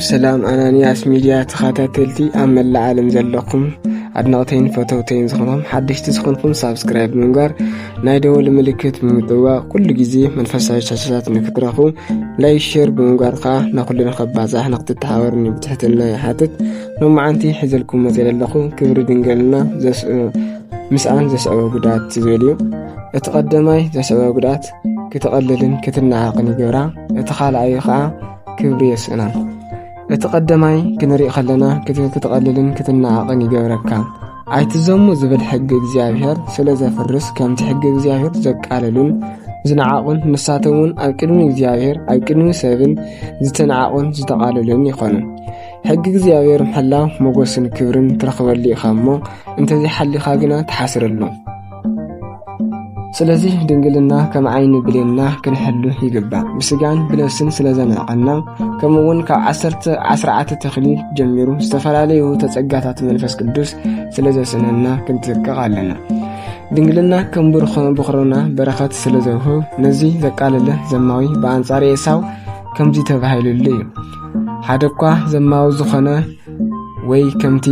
ሰላም አናንያስ ሚዲያ ተኸታተልቲ ኣብ መላእ ዓለም ዘለኹም ኣድናቕተይን ፈተውተይን ዝኾኖም ሓደሽቲ ዝኾንኩም ሳብስክራይብ ምግባር ናይ ደወል ምልክት ብምጥዋቕ ኩሉ ግዜ መንፈሳዊ ቻቻታት ንክትረኽቡ ላይክ ሼር ብምግባር ከዓ ንኹሉን ከባዛሕ ንክትተሓበሩኒ ብትሕትና ይሓትት። ሎማዓንቲ ሒዘልኩም መፅእ ዘለኹ ክብሪ ድንግልና ምስኣን ዘስዕቦ ጉድኣት ዝብል እዩ። እቲ ቀዳማይ ዘስዕቦ ጉድኣት ክትቐልልን ክትናዓቕን ይገብራ። እቲ ካልኣይ ከዓ ክብሪ የስእና። እቲ ቀዳማይ ክንሪኢ ከለና ክትቀልልን ክትናዓቕን ይገብረካ። ኣይትዘሙ ዝብል ሕጊ እግዚኣብሔር ስለ ዘፍርስ ከምቲ ሕጊ እግዚኣብሔር ዘቃለሉን ዝነዓቑን ንሳተውን ኣብ ቅድሚ እግዚኣብሔር ኣብ ቅድሚ ሰብን ዝተነዓቑን ዝተቃለሉን ይኾኑ። ሕጊ እግዚኣብሔር ምሕላው ሞገስን ክብርን ትረኽበሉ ኢኻ እሞ እንተዘይሓሊኻ ግና ትሓስረሉ። ስለዚ ድንግልና ከም ዓይኒ ብሌንና ክንሕሉ ይግባእ። ብስጋን ብነፍስን ስለ ዘነቐና ከምኡውን ካብ 10 ተኽሊል ጀሚሩ ዝተፈላለዩ ተጸጋታት መንፈስ ቅዱስ ስለ ዘስነና ክንትጥቀቕ ኣለና። ድንግልና ከም ብኽሮና በረኸት ስለ ዘውህብ ነዚ ዘቃለለ ዘማዊ ብኣንጻር ኤሳው ከምዚ ተባሂሉሉ እዩ። ሓደ እኳ ዘማዊ ዝኾነ ወይ ከምቲ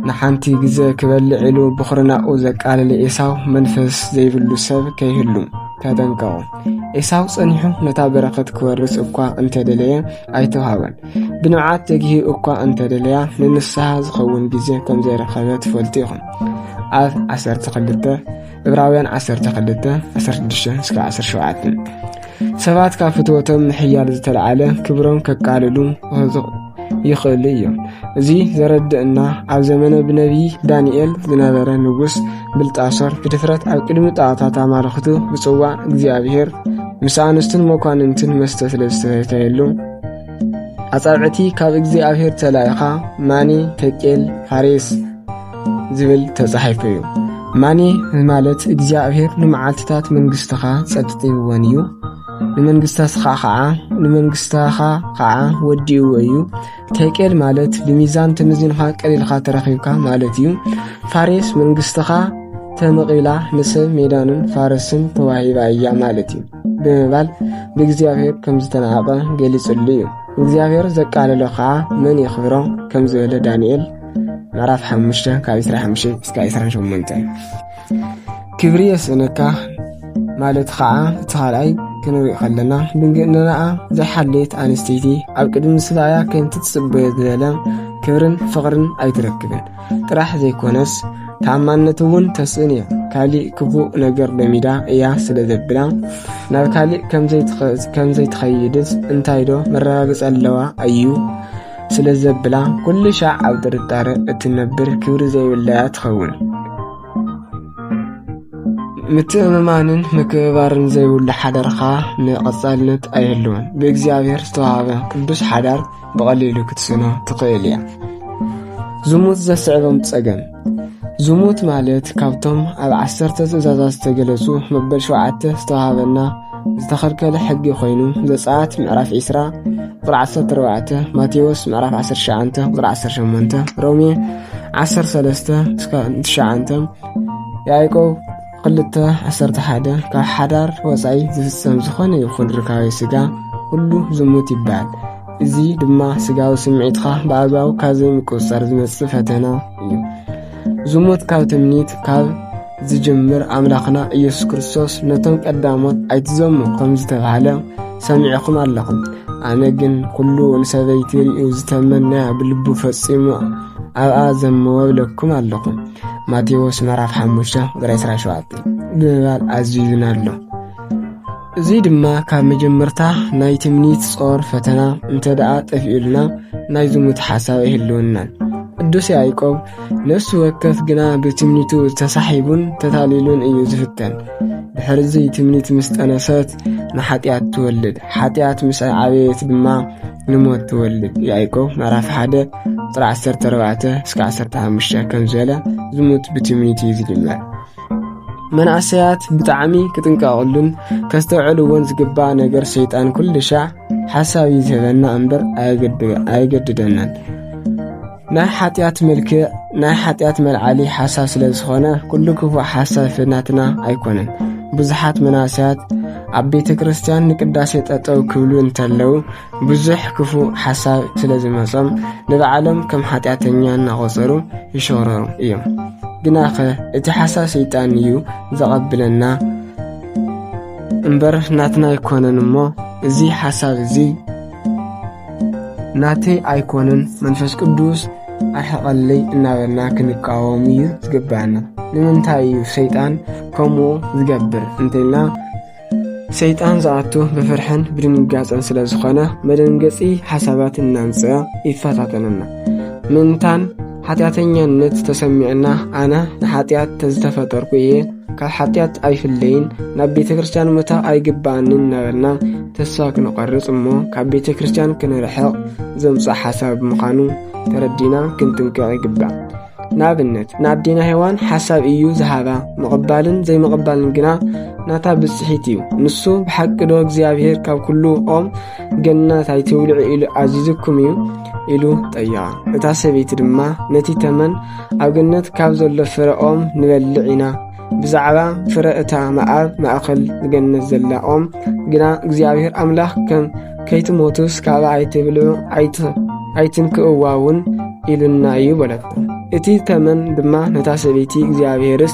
ንሓንቲ ግዜ ክበልዕ ኢሉ ብኽርናኡ ዘቃለለ ኤሳው መንፈስ ዘይብሉ ሰብ ከይህሉ ተጠንቀቑ። ኤሳው ጸኒሑ ነታ በረኸት ክወርስ እኳ እንተደለየ ኣይተውሃበን። ብንብዓት ዘግሂ እኳ እንተደለያ ንንስሓ ዝኸውን ግዜ ከም ዘይረኸበ ትፈልጡ ኢኹም። ኣብ 12 ዕብራውያን 12:16-17 ሰባት ካብ ፍትወቶም ምሕያል ዝተለዓለ ክብሮም ከቃልሉ ይኽእሉ እዮም። እዚ ዘረድእና ኣብ ዘመነ ብነቢይ ዳንኤል ዝነበረ ንጉስ ብልጣሶር ብድፍረት ኣብ ቅድሚ ጣዖታት ኣማልኽቱ ብጽዋዕ እግዚኣብሔር ምስ ኣንስትን መኳንንትን መስተ ስለ ዝተሰተየሉ ኣጻብዕቲ ካብ እግዚኣብሔር ተላኢኻ ማኒ ተቄል ፋሬስ ዝብል ተጻሒፉ እዩ። ማኒ ማለት እግዚኣብሔር ንመዓልትታት መንግሥትኻ ጸጥጢብዎን እዩ፣ ንመንግሥትኻ ከዓ ወዲእዎ እዩ። ተቄል ማለት ብሚዛን ተመዚንኻ ቀሊልኻ ተረኺብካ ማለት እዩ። ፋሬስ መንግሥትኻ ተመቒላ ንሰብ ሜዳንን ፋረስን ተዋሂባ እያ ማለት እዩ ብምባል ብእግዚኣብሔር ከም ዝተናቐ ገሊጹሉ እዩ። እግዚኣብሔር ዘቃለሎ ከዓ መን የኽብሮ ከም ዝበለ ዳንኤል ምዕራፍ 5:25-28 ክብሪ የስእነካ ማለት ከዓ እቲ ካልኣይ ክንሪኢ ከለና ድንግልናኣ ዘይሓለየት ኣንስተይቲ ኣብ ቅድሚ ሰብኣያ ከንቲ ትጽበዮ ዝበለ ክብርን ፍቕርን ኣይትረክብን። ጥራሕ ዘይኮነስ ተኣማንነት እውን ተስእን እያ። ካሊእ ክቡእ ነገር ለሚዳ እያ ስለ ዘብላ ናብ ካሊእ ከም ዘይትኸይድስ እንታይ ዶ መረጋገፂ ኣለዋ እዩ ስለ ዘብላ ኩሉ ሻዕ ኣብ ጥርጣረ እትነብር ክብሪ ዘይብላያ ትኸውን። ምትእምማንን ምክብባርን ዘይብሉ ሓዳርኻ ንቐጻልነት ኣይህልውን። ብእግዚኣብሔር ዝተዋሃበ ቅዱስ ሓዳር ብቐሊሉ ክትስኖ ትኽእል እያ። ዝሙት ዘስዕቦም ጸገም ዝሙት ማለት ካብቶም ኣብ 10 ትእዛዛት ዝተገለጹ መበል 7 ዝተዋሃበና ዝተኸልከለ ሕጊ ኮይኑ ዘጸአት ምዕራፍ 20:14፣ ማቴዎስ ምዕራፍ 19:18፣ ሮሜ 13:9፣ ያዕቆብ 2:11 ካብ ሓዳር ወጻኢ ዝፍጸም ዝኾነ ይኹን ርካዊ ስጋ ሁሉ ዝሙት ይበሃል። እዚ ድማ ስጋዊ ስምዒትኻ ብኣግባቡ ካብ ዘይምቁፅጻር ዝመጽእ ፈተና እዩ። ዝሙት ካብ ትምኒት ካብ ዝጅምር ኣምላኽና ኢየሱስ ክርስቶስ ነቶም ቀዳሞት ኣይትዘሙ ከም ዝተባሃለ ሰሚዕኹም ኣለኹም። ኣነ ግን ኩሉ ንሰበይቲ ርእዩ ዝተመነያ ብልቡ ፈጺሙ ኣብኣ ዘመወብለኩም ኣለኹም። ማቴዎስ ምዕራፍ 5:27 ብምባል ኣዝዩና ኣሎ። እዚ ድማ ካብ መጀመርታ ናይ ትምኒት ጾር ፈተና እንተደኣ ጠፊኡልና ናይ ዝሙት ሓሳብ ይህልውናን። ቅዱስ ያዕቆብ ነፍሲ ወከፍ ግና ብትምኒቱ ተሳሒቡን ተታሊሉን እዩ ዝፍተን። ድሕርዚ ትምኒት ምስ ጠነሰት ንሓጢኣት ትወልድ፣ ሓጢኣት ምስ ዓበየት ድማ ንሞት ትወልድ። ያዕቆብ ምዕራፍ 1:14-15 ከም ዝበለ ዝሙት ብትምኒት እዩ ዝጅመር። መናእሰያት ብጣዕሚ ክጥንቀቕሉን ከስተውዕልዎን ዝግባእ ነገር ሸይጣን ኩሉ ሻዕ ሓሳብ ይዝህበና እምበር ኣይገድደናን። ናይ ሓጢያት መልክዕ ናይ ሓጢያት መልዓሊ ሓሳብ ስለ ዝኾነ ኩሉ ክፉእ ሓሳብ ፍናትና ኣይኮነን። ብዙሓት መናእሰያት ኣብ ቤተ ክርስቲያን ንቅዳሴ ጠጠው ክብሉ እንተለው ብዙሕ ክፉእ ሓሳብ ስለ ዝመጾም ንበዓሎም ከም ሓጢያተኛ እናቆጸሩ ይሽረሩ እዮም። ግናኸ እቲ ሓሳብ ሰይጣን እዩ ዘቐብለና እምበር ናትና ኣይኮነን እሞ እዚ ሓሳብ እዚ ናተይ ኣይኮነን መንፈስ ቅዱስ ኣይሐቐለይ እናበልና ክንቃወም እዩ ዝግባአና። ንምንታይ እዩ ሰይጣን ከምኡ ዝገብር እንተልና ሰይጣን ዝኣቱ ብፍርሕን ብድንጋጸን ስለ ዝኾነ መደንገጺ ሓሳባት እናምጽአ ይፈታተነና። ምንታን ሓጢያተኛነት ተሰሚዕና ኣነ ንሓጢያት ተዝተፈጠርኩ እየ ካብ ሓጢያት ኣይፍለይን ናብ ቤተ ክርስቲያን ምታ ኣይግባአንን እናበልና ተስፋ ክንቆርጽ እሞ ካብ ቤተ ክርስቲያን ክንርሕቕ ዘምጽእ ሓሳብ ምዃኑ ተረዲና ክንጥንቅቕ ይግባእ። ንኣብነት ንኣዴና ሔዋን ሓሳብ እዩ ዝሃባ ምቕባልን ዘይምቕባልን ግና ናታ ብጽሒት እዩ። ንሱ ብሓቂዶ እግዚኣብሔር ካብ ኩሉ ኦም ገነት ኣይትብልዑ ኢሉ ኣዚዝኩም እዩ ኢሉ ጠይቓ። እታ ሰበይቲ ድማ ነቲ ተመን ኣብ ገነት ካብ ዘሎ ፍረ ኦም ንበልዕ ኢና ብዛዕባ ፍረ እታ መኣብ ማእኸል ገነት ዘላ ኦም ግና እግዚኣብሔር ኣምላኽ ከም ከይትሞቱስ ካብ ኣይትብልዑ ኣይትንክእዋውን ኢሉና እዩ በለቶ። እቲ ተመን ድማ ነታ ሰበይቲ እግዚኣብሔርስ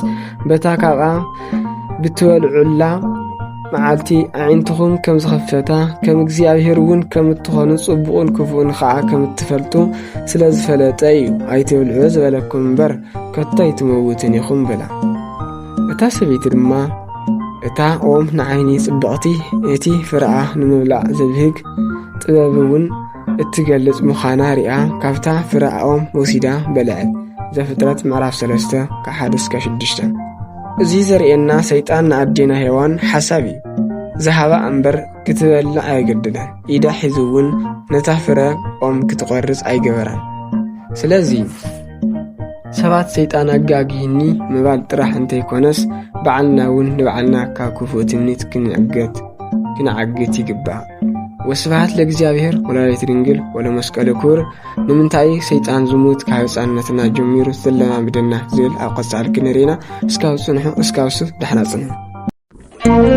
በታ ካብኣ ብትበልዑላ መዓልቲ ኣዒንትኹም ከም ዝኸፈታ ከም እግዚኣብሔር እውን ከም እትኾኑ ጽቡቕን ክፉእን ከዓ ከም እትፈልጡ ስለ ዝፈለጠ እዩ ኣይትብልዑ ዝበለኩም እምበር ከቶ ኣይትመውትን ኢኹም ብላ። እታ ሰበይቲ ድማ እታ ኦም ንዓይኒ ጽብቕቲ እቲ ፍርኣ ንምብላዕ ዘብህግ ጥበብ እውን እትገልጽ ምዃና ሪኣ ካብታ ፍርኦም ወሲዳ በልዐት። ዘፍጥረት ምዕራፍ 3:1-6። እዚ ዘርእየና ሰይጣን ንኣዴና ሔዋን ሓሳብ እዩ ዝሃባ እምበር ክትበልዕ ኣይገድደን። ኢዳ ሒዙ እውን ነታ ፍረ ኦም ክትቖርጽ ኣይገበራን። ስለዚ ሰባት ሰይጣን ኣጋጊኒ ምባል ጥራሕ እንተይኮነስ በዓልና እውን ንበዓልና ካብ ክፉእ ትምኒት ክንዓግት ይግባእ። ወስብሐት ለእግዚአብሔር ወላዲተ ድንግል ወለመስቀሉ ክቡር። ንምንታይ ሰይጣን ዝሙት ካብ ሕፃንነትና ጀሚሩ ዘለማምደና ዝብል ኣብ ቀጻሊ ክንሪና እስካብ ጽንሑ እስካብ ሱፍ ደሕና ጽንሑ።